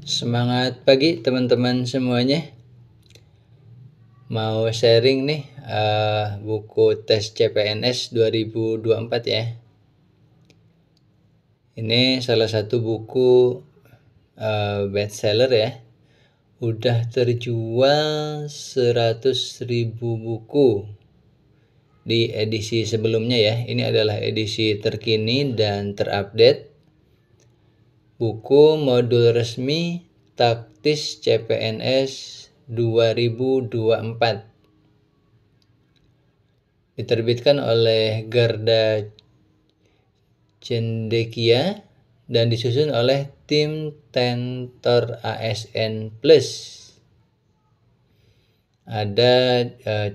Semangat pagi teman-teman semuanya. Mau sharing nih buku tes CPNS 2024 ya. Ini salah satu buku bestseller ya. Udah terjual 100.000 buku di edisi sebelumnya ya. Ini adalah edisi terkini dan terupdate. Buku modul resmi taktis CPNS 2024 diterbitkan oleh Garda Cendekia dan disusun oleh tim Tentor ASN Plus. Ada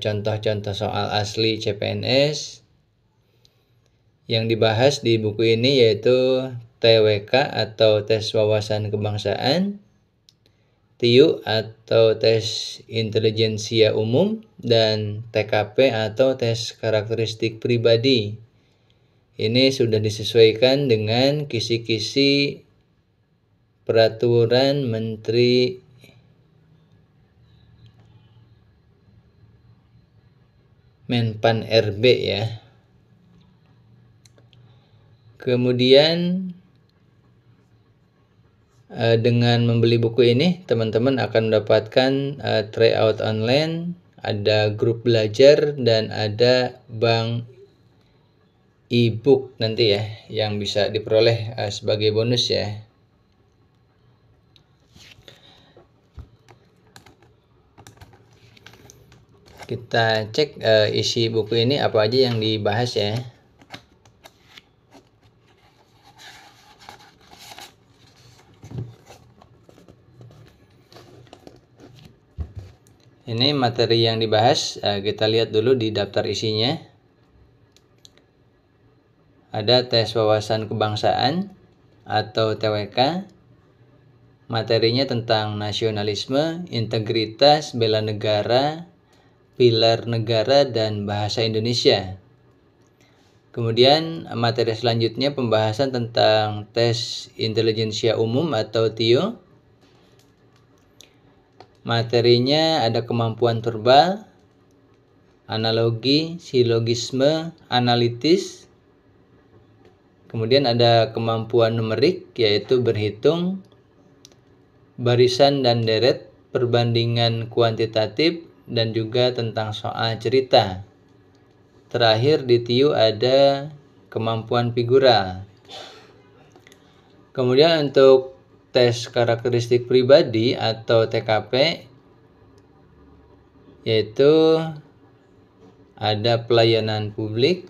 contoh-contoh soal asli CPNS yang dibahas di buku ini, yaitu TWK atau tes wawasan kebangsaan, TIU atau tes intelijensia umum, dan TKP atau tes karakteristik pribadi. Ini sudah disesuaikan dengan kisi-kisi peraturan Menteri Menpan RB ya. Kemudian dengan membeli buku ini, teman-teman akan mendapatkan tryout online, ada grup belajar, dan ada bank e-book nanti ya, yang bisa diperoleh sebagai bonus ya. Kita cek isi buku ini apa aja yang dibahas ya. Ini materi yang dibahas, kita lihat dulu di daftar isinya. Ada tes wawasan kebangsaan atau TWK. Materinya tentang nasionalisme, integritas, bela negara, pilar negara, dan bahasa Indonesia. Kemudian materi selanjutnya pembahasan tentang tes intelijensia umum atau TIU. Materinya ada kemampuan verbal, analogi, silogisme, analitis. Kemudian ada kemampuan numerik, yaitu berhitung, barisan dan deret, perbandingan kuantitatif, dan juga tentang soal cerita. Terakhir di TIU ada kemampuan figural. Kemudian untuk tes karakteristik pribadi atau TKP, yaitu ada pelayanan publik,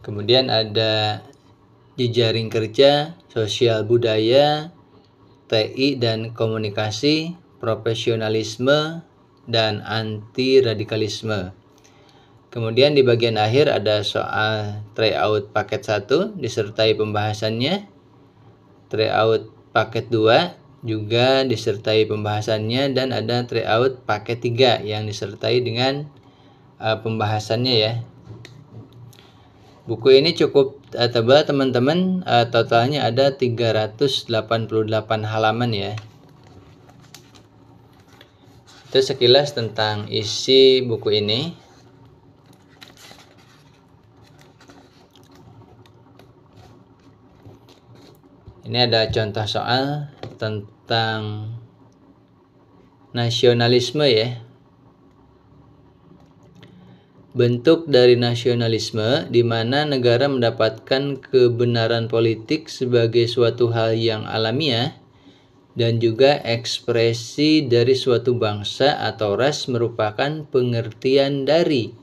kemudian ada jejaring kerja, sosial budaya, TI dan komunikasi, profesionalisme, dan anti radikalisme. Kemudian di bagian akhir ada soal tryout paket 1 disertai pembahasannya. Tryout paket 2 juga disertai pembahasannya, dan ada tryout paket 3 yang disertai dengan pembahasannya ya. Buku ini cukup tebal teman-teman, totalnya ada 388 halaman ya. Itu sekilas tentang isi buku ini. Ini ada contoh soal tentang nasionalisme ya. Bentuk dari nasionalisme di mana negara mendapatkan kebenaran politik sebagai suatu hal yang alamiah, dan juga ekspresi dari suatu bangsa atau ras merupakan pengertian dari.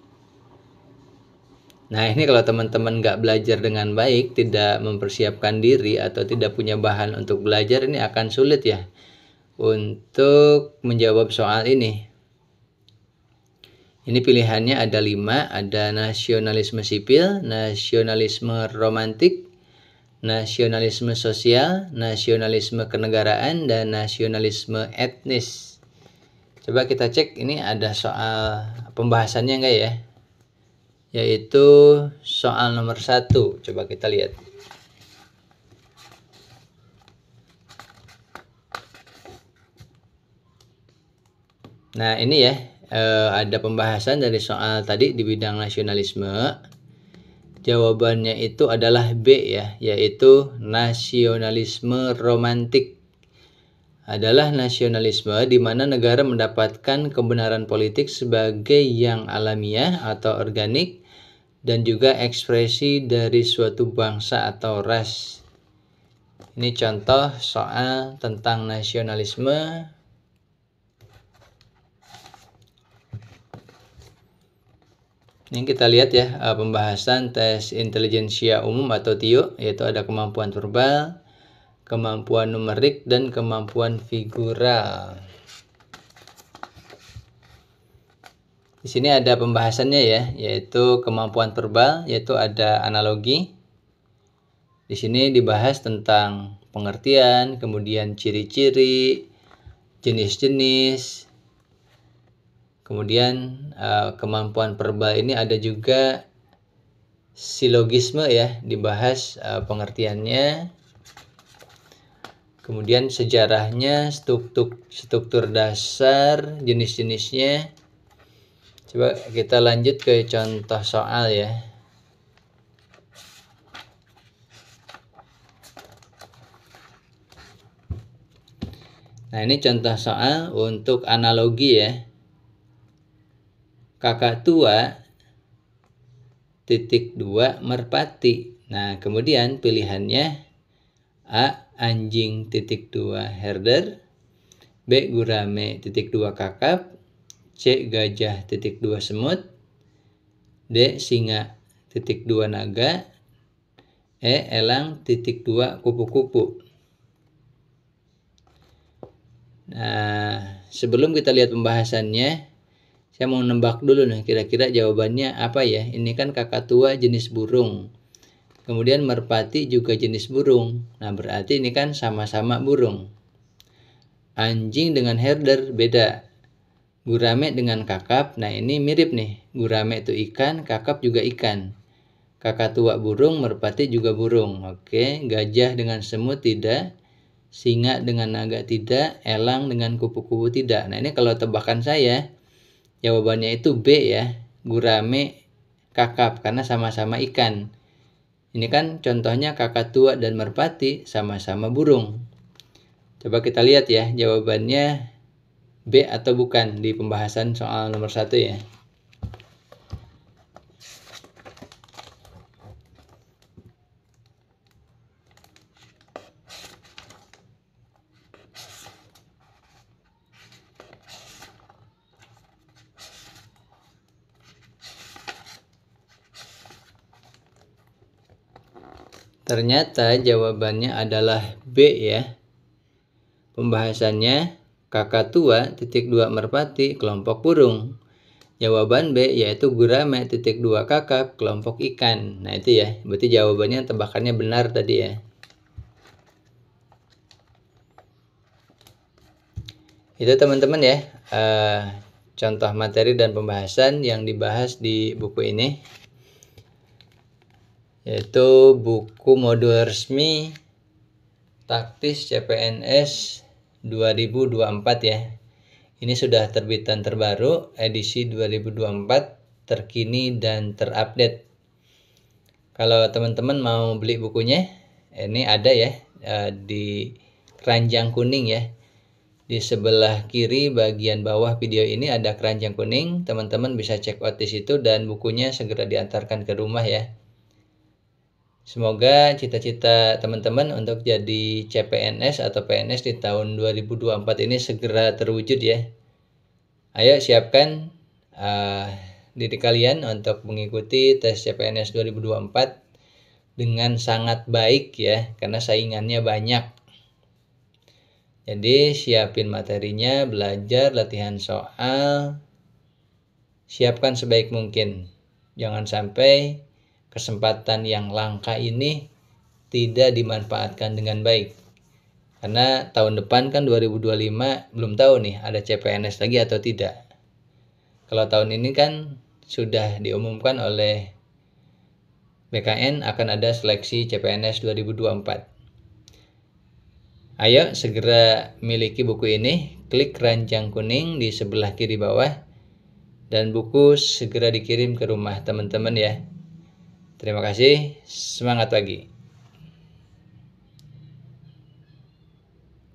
Nah, ini kalau teman-teman nggak belajar dengan baik, tidak mempersiapkan diri atau tidak punya bahan untuk belajar, ini akan sulit ya untuk menjawab soal ini. Ini pilihannya ada 5, ada nasionalisme sipil, nasionalisme romantik, nasionalisme sosial, nasionalisme kenegaraan, dan nasionalisme etnis. Coba kita cek ini ada soal pembahasannya enggak ya? Yaitu soal nomor 1. Coba kita lihat. Nah, ini ya, ada pembahasan dari soal tadi di bidang nasionalisme. Jawabannya itu adalah B ya, yaitu nasionalisme romantik. Adalah nasionalisme di mana negara mendapatkan kebenaran politik sebagai yang alamiah atau organik dan juga ekspresi dari suatu bangsa atau ras. Ini contoh soal tentang nasionalisme. Ini kita lihat ya, pembahasan tes intelijensia umum atau TIO, yaitu ada kemampuan verbal, kemampuan numerik, dan kemampuan figural. Di sini ada pembahasannya ya, yaitu kemampuan verbal, yaitu ada analogi. Di sini dibahas tentang pengertian, kemudian ciri-ciri, jenis-jenis. Kemudian kemampuan verbal ini ada juga silogisme ya, dibahas pengertiannya. Kemudian sejarahnya, struktur dasar, jenis-jenisnya. Coba kita lanjut ke contoh soal ya. Nah, ini contoh soal untuk analogi ya. Kakak tua (2) merpati. Nah, kemudian pilihannya A. Anjing (2) herder, B. Gurame (2) kakap, C. Gajah (2) semut, D. Singa (2) naga, E. Elang (2) kupu-kupu. Nah, sebelum kita lihat pembahasannya, saya mau nebak dulu nih, kira-kira jawabannya apa ya? Ini kan kakatua jenis burung. Kemudian merpati juga jenis burung. Nah, berarti ini kan sama-sama burung. Anjing dengan herder beda. Gurame dengan kakap, nah ini mirip nih. Gurame itu ikan, kakap juga ikan. Kakatua burung, merpati juga burung. Oke, gajah dengan semut tidak. Singa dengan naga tidak. Elang dengan kupu-kupu tidak. Nah, ini kalau tebakan saya, jawabannya itu B ya, gurame kakap, karena sama-sama ikan. Ini kan contohnya kakatua dan merpati sama-sama burung. Coba kita lihat ya, jawabannya B atau bukan di pembahasan soal nomor 1 ya. Ternyata jawabannya adalah B ya. Pembahasannya kakatua (2) merpati kelompok burung. Jawaban B yaitu gurame (2) kakap kelompok ikan. Nah, itu ya. Berarti jawabannya tebakannya benar tadi ya. Itu teman-teman ya. Contoh materi dan pembahasan yang dibahas di buku ini, yaitu buku modul resmi taktis CPNS 2024 ya. Ini sudah terbitan terbaru, edisi 2024, terkini dan terupdate. Kalau teman-teman mau beli bukunya, ini ada ya, di keranjang kuning ya. Di sebelah kiri bagian bawah video ini ada keranjang kuning. Teman-teman bisa check out di situ dan bukunya segera diantarkan ke rumah ya. Semoga cita-cita teman-teman untuk jadi CPNS atau PNS di tahun 2024 ini segera terwujud ya. Ayo siapkan diri kalian untuk mengikuti tes CPNS 2024 dengan sangat baik ya, karena saingannya banyak. Jadi siapin materinya, belajar, latihan soal, siapkan sebaik mungkin. Jangan sampai kesempatan yang langka ini tidak dimanfaatkan dengan baik. Karena tahun depan kan 2025 belum tahu nih ada CPNS lagi atau tidak. Kalau tahun ini kan sudah diumumkan oleh BKN akan ada seleksi CPNS 2024. Ayo segera miliki buku ini, klik keranjang kuning di sebelah kiri bawah, dan buku segera dikirim ke rumah teman-teman ya. Terima kasih, semangat pagi.